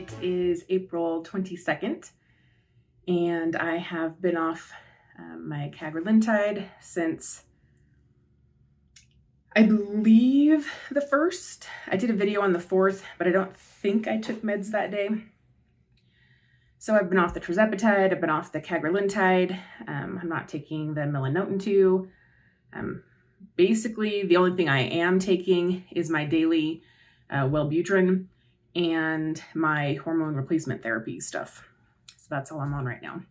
It is April 22nd, and I have been off my Cagrilintide since I believe the 1st. I did a video on the 4th, but I don't think I took meds that day. So I've been off the Tirzepatide, I've been off the Cagrilintide. I'm not taking the melanotan-2. Basically, the only thing I am taking is my daily Wellbutrin and my hormone replacement therapy stuff. So that's all I'm on right now.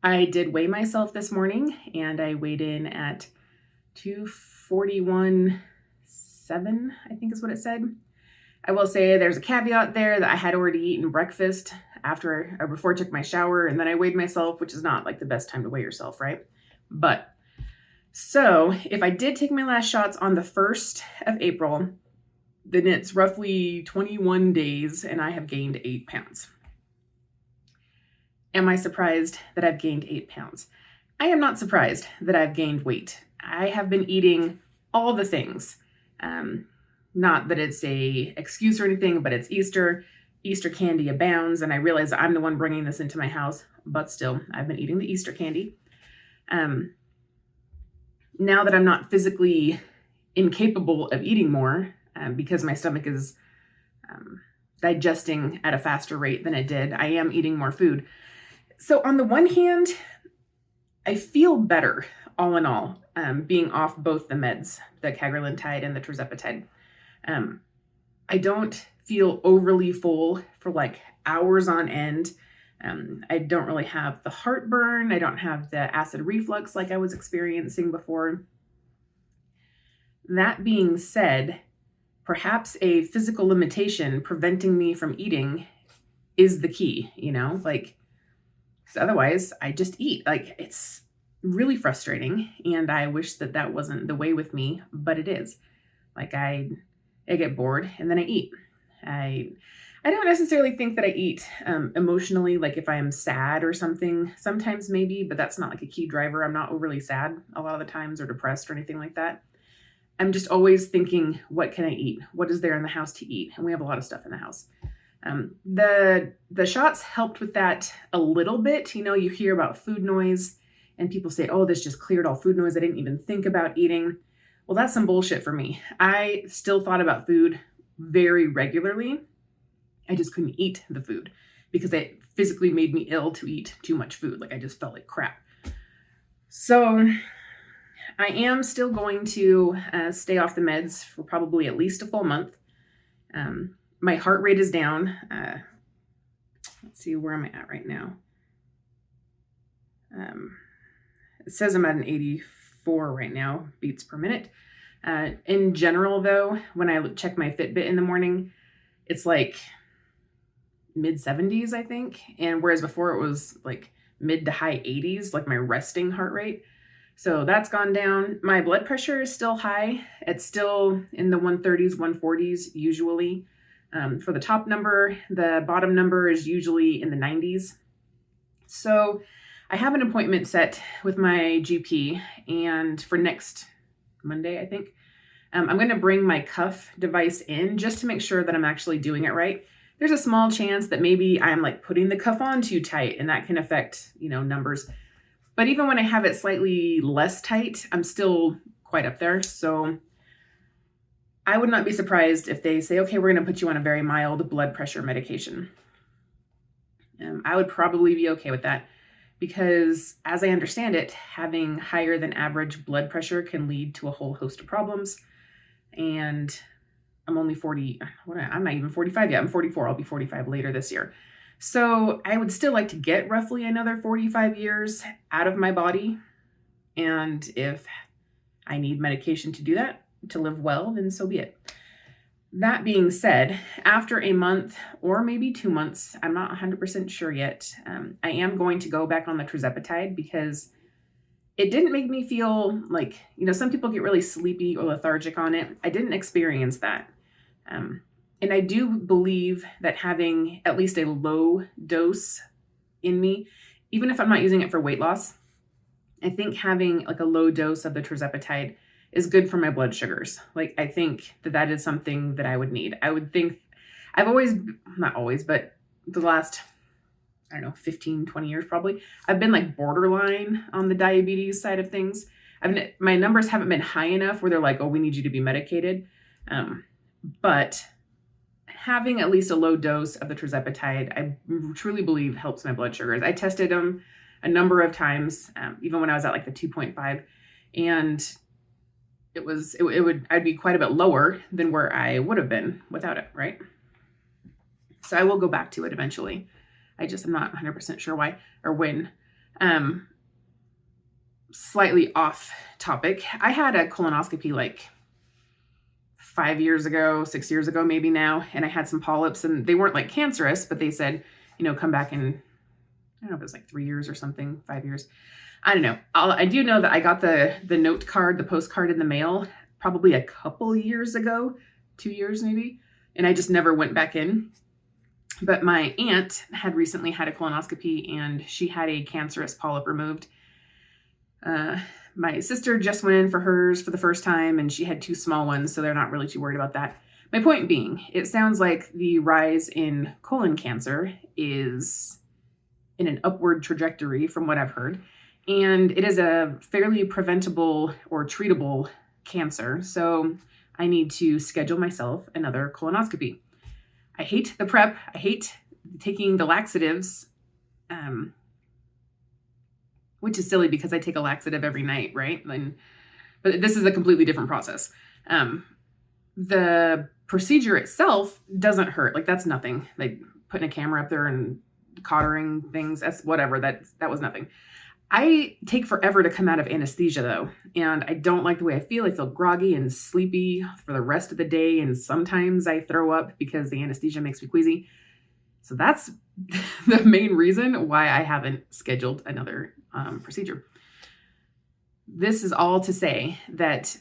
I did weigh myself this morning, and I weighed in at 241.7, I think is what it said. I will say there's a caveat there that I had already eaten breakfast after or before I took my shower, and then I weighed myself, which is not like the best time to weigh yourself, right? But so if I did take my last shots on the 1st of April, then it's roughly 21 days and I have gained 8 pounds. Am I surprised that I've gained 8 pounds? I am not surprised that I've gained weight. I have been eating all the things. Not that it's a excuse or anything, but it's Easter. Easter candy abounds, and I realize I'm the one bringing this into my house, but still, I've been eating the Easter candy. Now that I'm not physically incapable of eating more, because my stomach is digesting at a faster rate than it did, I am eating more food. So on the one hand, I feel better all in all, being off both the meds, the Cagrilintide and the Tirzepatide. I don't feel overly full for like hours on end. I don't really have the heartburn. I don't have the acid reflux like I was experiencing before. That being said, perhaps a physical limitation preventing me from eating is the key, like, 'cause otherwise I just eat. Like, it's really frustrating, and I wish that that wasn't the way with me, but it is. Like, I get bored and then I eat. I don't necessarily think that I eat emotionally, like if I am sad or something, sometimes maybe, but that's not like a key driver. I'm not overly sad a lot of the times or depressed or anything like that. I'm just always thinking, what can I eat? What is there in the house to eat? And we have a lot of stuff in the house. The shots helped with that a little bit. You hear about food noise and people say, oh, this just cleared all food noise. I didn't even think about eating. Well, that's some bullshit for me. I still thought about food very regularly. I just couldn't eat the food because it physically made me ill to eat too much food. Like, I just felt like crap. So I am still going to stay off the meds for probably at least a full month. My heart rate is down. Let's see, where am I at right now? It says I'm at an 84 right now, beats per minute. In general, though, when I check my Fitbit in the morning, it's like mid 70s, I think. And whereas before it was like mid to high 80s, like my resting heart rate. So that's gone down. My blood pressure is still high. It's still in the 130s, 140s usually. For the top number, the bottom number is usually in the 90s. So I have an appointment set with my GP, and for next Monday, I think, I'm going to bring my cuff device in just to make sure that I'm actually doing it right. There's a small chance that maybe I'm like putting the cuff on too tight, and that can affect, numbers. But even when I have it slightly less tight, I'm still quite up there. So I would not be surprised if they say, okay, we're going to put you on a very mild blood pressure medication. I would probably be okay with that because, as I understand it, having higher than average blood pressure can lead to a whole host of problems. And I'm only 40. I'm not even 45 yet. I'm 44. I'll be 45 later this year. So I would still like to get roughly another 45 years out of my body. And if I need medication to do that, to live well, then so be it. That being said, after a month or maybe 2 months, I'm not 100% sure yet, I am going to go back on the Tirzepatide because it didn't make me feel like, some people get really sleepy or lethargic on it. I didn't experience that. And I do believe that having at least a low dose in me, even if I'm not using it for weight loss, I think having like a low dose of the Tirzepatide is good for my blood sugars. Like, I think that is something that I would need. I've always, not always, but the last, I don't know, 15, 20 years probably, I've been like borderline on the diabetes side of things. My numbers haven't been high enough where they're like, oh, we need you to be medicated. But having at least a low dose of the Tirzepatide, I truly believe helps my blood sugars. I tested them a number of times, even when I was at like the 2.5, and I'd be quite a bit lower than where I would have been without it, right? So I will go back to it eventually. I'm not 100% sure why or when. Slightly off topic. I had a colonoscopy like 5 years ago, 6 years ago, maybe now. And I had some polyps, and they weren't like cancerous, but they said, come back in, I don't know if it was like 3 years or something, 5 years. I don't know. I do know that I got the note card, the postcard in the mail probably a couple years ago, 2 years maybe. And I just never went back in. But my aunt had recently had a colonoscopy, and she had a cancerous polyp removed. My sister just went in for hers for the first time, and she had 2 small ones, so they're not really too worried about that. My point being, it sounds like the rise in colon cancer is in an upward trajectory from what I've heard, and it is a fairly preventable or treatable cancer, so I need to schedule myself another colonoscopy. I hate the prep. I hate taking the laxatives, which is silly because I take a laxative every night, right? But this is a completely different process. The procedure itself doesn't hurt. Like, that's nothing. Like putting a camera up there and cottering things, that's whatever. That was nothing. I take forever to come out of anesthesia though, and I don't like the way I feel. I feel groggy and sleepy for the rest of the day, and sometimes I throw up because the anesthesia makes me queasy. So that's the main reason why I haven't scheduled another procedure. This is all to say that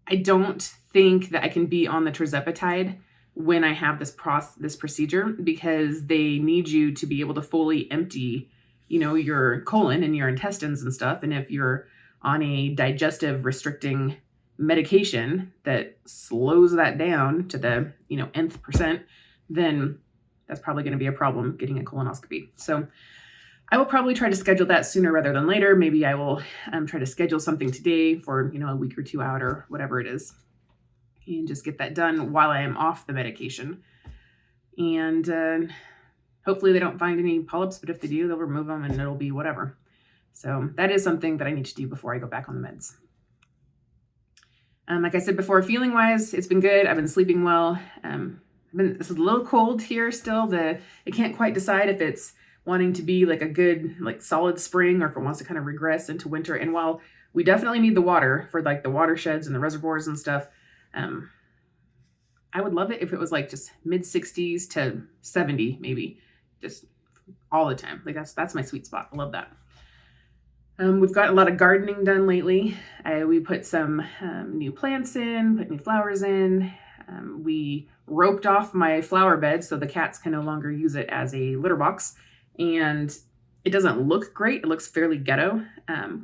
I don't think that I can be on the Tirzepatide when I have this procedure, because they need you to be able to fully empty, your colon and your intestines and stuff. And if you're on a digestive restricting medication that slows that down to the, nth percent, then that's probably going to be a problem getting a colonoscopy. So I will probably try to schedule that sooner rather than later. Maybe I will try to schedule something today for, a week or 2 out or whatever it is, and just get that done while I am off the medication. And hopefully they don't find any polyps, but if they do, they'll remove them and it'll be whatever. So that is something that I need to do before I go back on the meds. Like I said before, feeling wise, it's been good. I've been sleeping well. It's a little cold here still. I can't quite decide if it's wanting to be like a good, like solid spring, or if it wants to kind of regress into winter. And while we definitely need the water for like the watersheds and the reservoirs and stuff, I would love it if it was like just mid 60s to 70, maybe, just all the time. Like that's my sweet spot. I love that. We've got a lot of gardening done lately. We put some new plants in, put new flowers in. We roped off my flower bed so the cats can no longer use it as a litter box. And it doesn't look great. It looks fairly ghetto.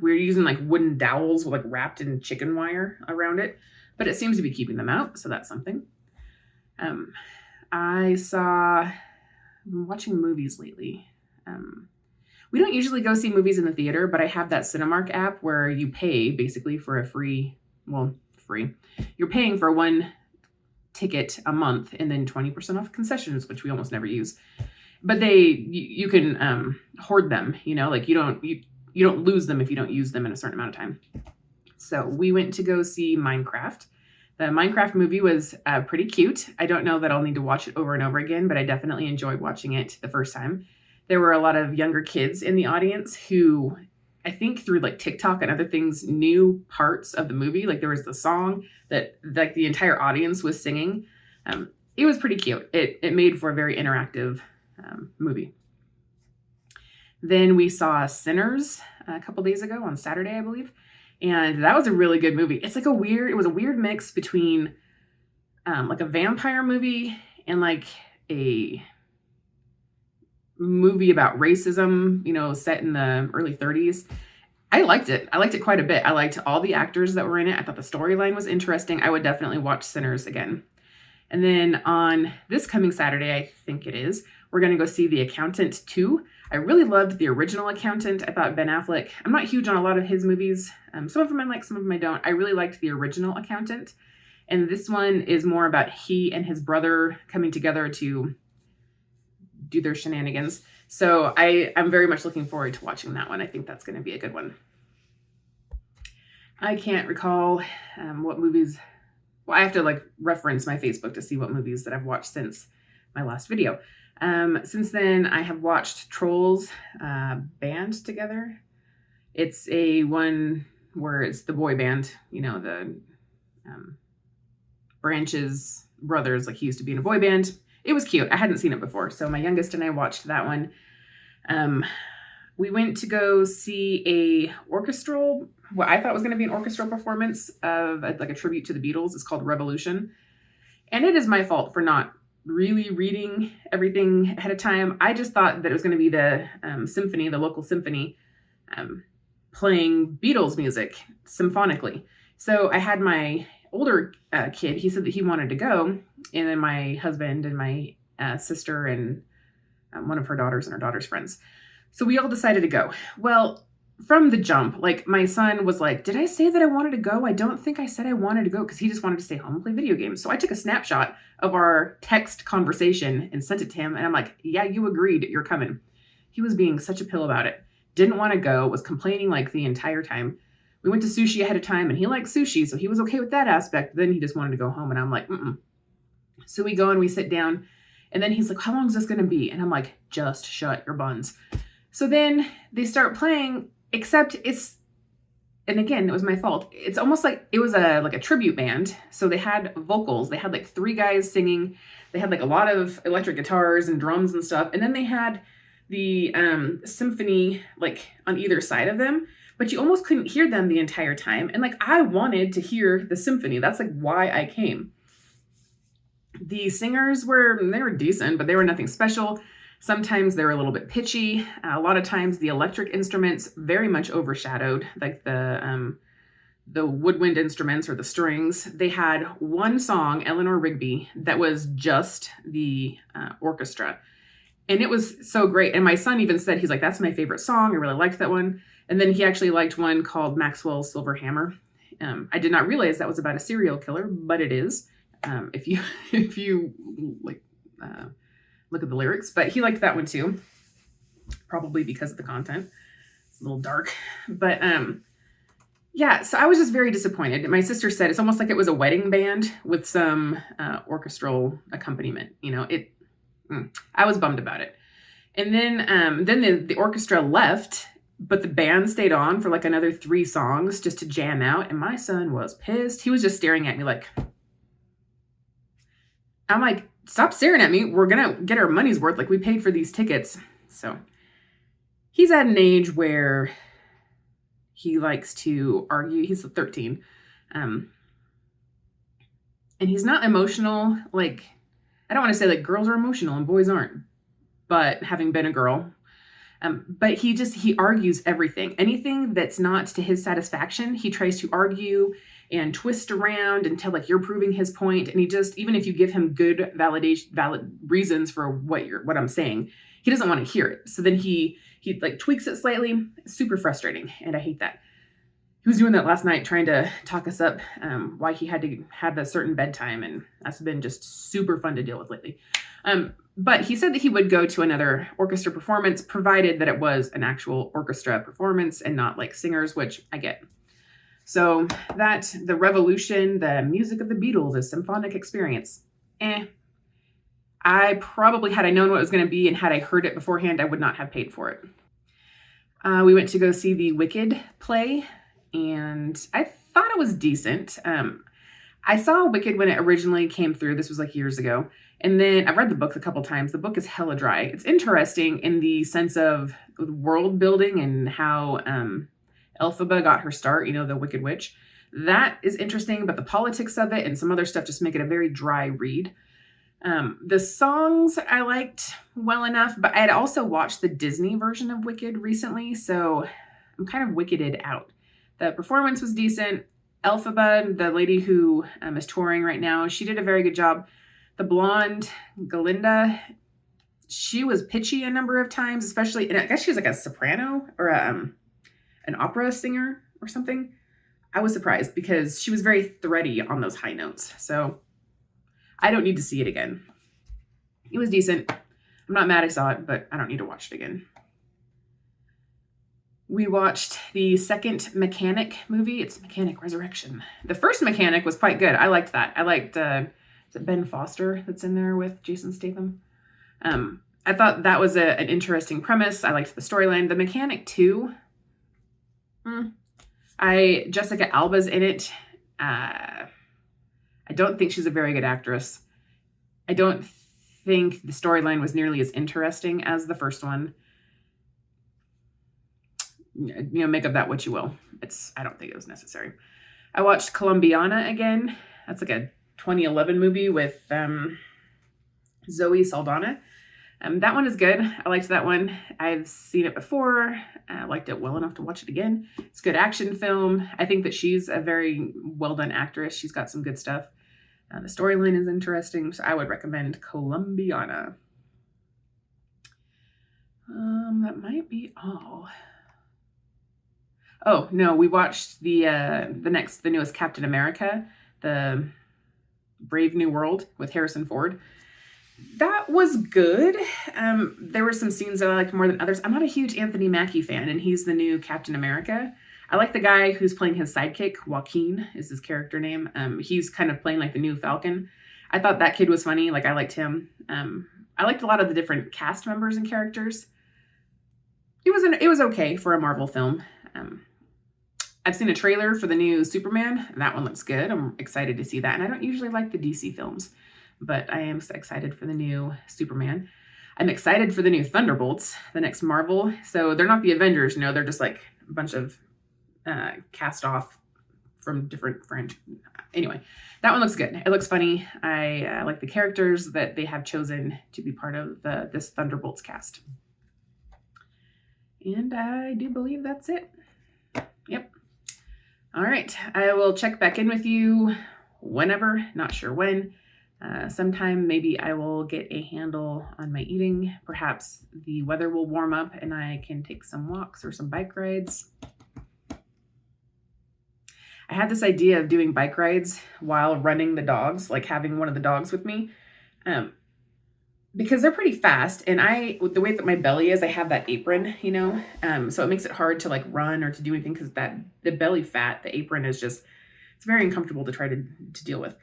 We're using like wooden dowels with like wrapped in chicken wire around it, but it seems to be keeping them out. So that's something. I'm watching movies lately. We don't usually go see movies in the theater, but I have that Cinemark app where you pay basically for a free. You're paying for one ticket a month and then 20% off concessions, which we almost never use. But you can hoard them, like you don't lose them if you don't use them in a certain amount of time. So we went to go see Minecraft. The Minecraft movie was pretty cute. I don't know that I'll need to watch it over and over again, but I definitely enjoyed watching it the first time. There were a lot of younger kids in the audience who, I think through like TikTok and other things, knew parts of the movie. Like there was the song that like the entire audience was singing. It was pretty cute. It made for a very interactive movie. Then we saw Sinners a couple days ago on Saturday, I believe. And that was a really good movie. It's like it was a weird mix between like a vampire movie and like a movie about racism, set in the early 30s. I liked it. I liked it quite a bit. I liked all the actors that were in it. I thought the storyline was interesting. I would definitely watch Sinners again. And then on this coming Saturday, I think it is, we're going to go see The Accountant 2. I really loved the original Accountant. I thought Ben Affleck, I'm not huge on a lot of his movies. Some of them I like, some of them I don't. I really liked the original Accountant. And this one is more about he and his brother coming together to do their shenanigans. So I'm very much looking forward to watching that one. I think that's going to be a good one. I can't recall what movies. Well, I have to reference my Facebook to see what movies that I've watched since my last video. Since then, I have watched Trolls Band Together. It's a one where it's the boy band, the Branch's brothers, he used to be in a boy band. It was cute. I hadn't seen it before. So my youngest and I watched that one. We went to go see what I thought was going to be an orchestral performance of a tribute to the Beatles. It's called Revolution. And it is my fault for not really reading everything ahead of time. I just thought that it was going to be the symphony, the local symphony, playing Beatles music symphonically. So I had my older kid, he said that he wanted to go. And then my husband and my sister and one of her daughters and her daughter's friends. So we all decided to go. Well, from the jump, my son was like, did I say that I wanted to go? I don't think I said I wanted to go, because he just wanted to stay home and play video games. So I took a snapshot of our text conversation and sent it to him. And I'm like, yeah, you agreed, you're coming. He was being such a pill about it. Didn't want to go, was complaining the entire time. We went to sushi ahead of time and he likes sushi, so he was okay with that aspect. Then he just wanted to go home and I'm like, mm-mm. So we go and we sit down and then he's like, how long is this going to be? And I'm like, just shut your buns. So then they start playing, except and again, it was my fault. It's almost like it was a tribute band. So they had vocals. They had 3 guys singing. They had a lot of electric guitars and drums and stuff. And then they had the symphony on either side of them. But you almost couldn't hear them the entire time. And I wanted to hear the symphony. That's why I came. The singers they were decent, but they were nothing special. Sometimes they were a little bit pitchy. A lot of times the electric instruments very much overshadowed the woodwind instruments or the strings. They had one song, Eleanor Rigby, that was just the orchestra. And it was so great. And my son even said, he's like, that's my favorite song. I really liked that one. And then he actually liked one called Maxwell's Silver Hammer. I did not realize that was about a serial killer, but it is. If you look at the lyrics, but he liked that one too, probably because of the content. It's a little dark, but yeah. So I was just very disappointed. My sister said it's almost like it was a wedding band with some orchestral accompaniment. I was bummed about it. And then the orchestra left. But the band stayed on for another 3 songs just to jam out. And my son was pissed. He was just staring at me I'm like, stop staring at me. We're going to get our money's worth. We paid for these tickets. So he's at an age where he likes to argue. He's 13. And he's not emotional. I don't want to say girls are emotional and boys aren't. But having been a girl, but he argues everything. Anything that's not to his satisfaction, he tries to argue and twist around until you're proving his point. And he just, even if you give him good valid reasons for what I'm saying, he doesn't want to hear it. So then he tweaks it slightly. Super frustrating. And I hate that. He was doing that last night, trying to talk us up why he had to have a certain bedtime. And that's been just super fun to deal with lately. But he said that he would go to another orchestra performance, provided that it was an actual orchestra performance and not singers, which I get. So that the Revolution, the music of the Beatles, a symphonic experience. I probably, had I known what it was going to be and had I heard it beforehand, I would not have paid for it. We went to go see the Wicked play, and I thought it was decent. I saw Wicked when it originally came through. This was years ago. And then I've read the book a couple times. The book is hella dry. It's interesting in the sense of world building and how Elphaba got her start, the Wicked Witch. That is interesting, but the politics of it and some other stuff just make it a very dry read. The songs I liked well enough, but I had also watched the Disney version of Wicked recently, so I'm kind of wickeded out. The performance was decent. Elphaba, the lady who is touring right now, she did a very good job. The blonde, Galinda, she was pitchy a number of times, especially, and I guess she was like a soprano or an opera singer or something. I was surprised because she was very thready on those high notes. So I don't need to see it again. It was decent. I'm not mad I saw it, but I don't need to watch it again. We watched the second Mechanic movie. It's Mechanic Resurrection. The first Mechanic was quite good. I liked that. I liked, is it Ben Foster that's in there with Jason Statham? I thought that was an interesting premise. I liked the storyline. The Mechanic 2, Jessica Alba's in it. I don't think she's a very good actress. I don't think the storyline was nearly as interesting as the first one. Make of that what you will. I don't think it was necessary. I watched Colombiana again. That's like a 2011 movie with Zoe Saldana. That one is good. I liked that one. I've seen it before. I liked it well enough to watch it again. It's a good action film. I think that she's a very well done actress. She's got some good stuff. The storyline is interesting, so I would recommend Colombiana. That might be all. Oh no, we watched the newest Captain America, the Brave New World with Harrison Ford. That was good. There were some scenes that I liked more than others. I'm not a huge Anthony Mackie fan, and he's the new Captain America. I like the guy who's playing his sidekick. Joaquin is his character name. He's kind of playing like the new Falcon. I thought that kid was funny. Like, I liked him. I liked a lot of the different cast members and characters. It was okay for a Marvel film. I've seen a trailer for the new Superman. That one looks good. I'm excited to see that. And I don't usually like the DC films, but I am excited for the new Superman. I'm excited for the new Thunderbolts, the next Marvel. So they're not the Avengers, they're just like a bunch of cast off from different franchises. Anyway, that one looks good. It looks funny. I like the characters that they have chosen to be part of this Thunderbolts cast. And I do believe that's it. Yep. All right. I will check back in with you whenever, not sure when. Sometime maybe I will get a handle on my eating. Perhaps the weather will warm up and I can take some walks or some bike rides. I had this idea of doing bike rides while running the dogs, like having one of the dogs with me, because they're pretty fast. And with the way that my belly is, I have that apron, so it makes it hard to like run or to do anything because the belly fat, the apron is just, it's very uncomfortable to try to deal with.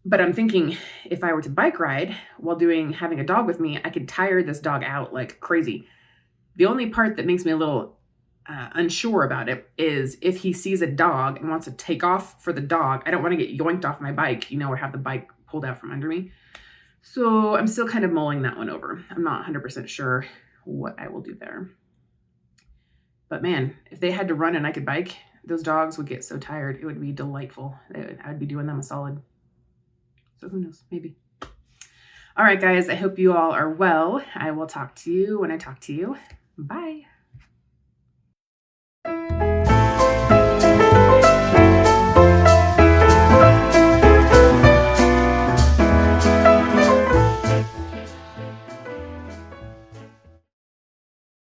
But I'm thinking if I were to bike ride while having a dog with me, I could tire this dog out like crazy. The only part that makes me a little unsure about it is if he sees a dog and wants to take off for the dog. I don't want to get yoinked off my bike, or have the bike pulled out from under me. So I'm still kind of mulling that one over. I'm not 100% sure what I will do there. But man, if they had to run and I could bike, those dogs would get so tired. It would be delightful. I'd be doing them a solid. So who knows? Maybe. All right, guys. I hope you all are well. I will talk to you when I talk to you. Bye.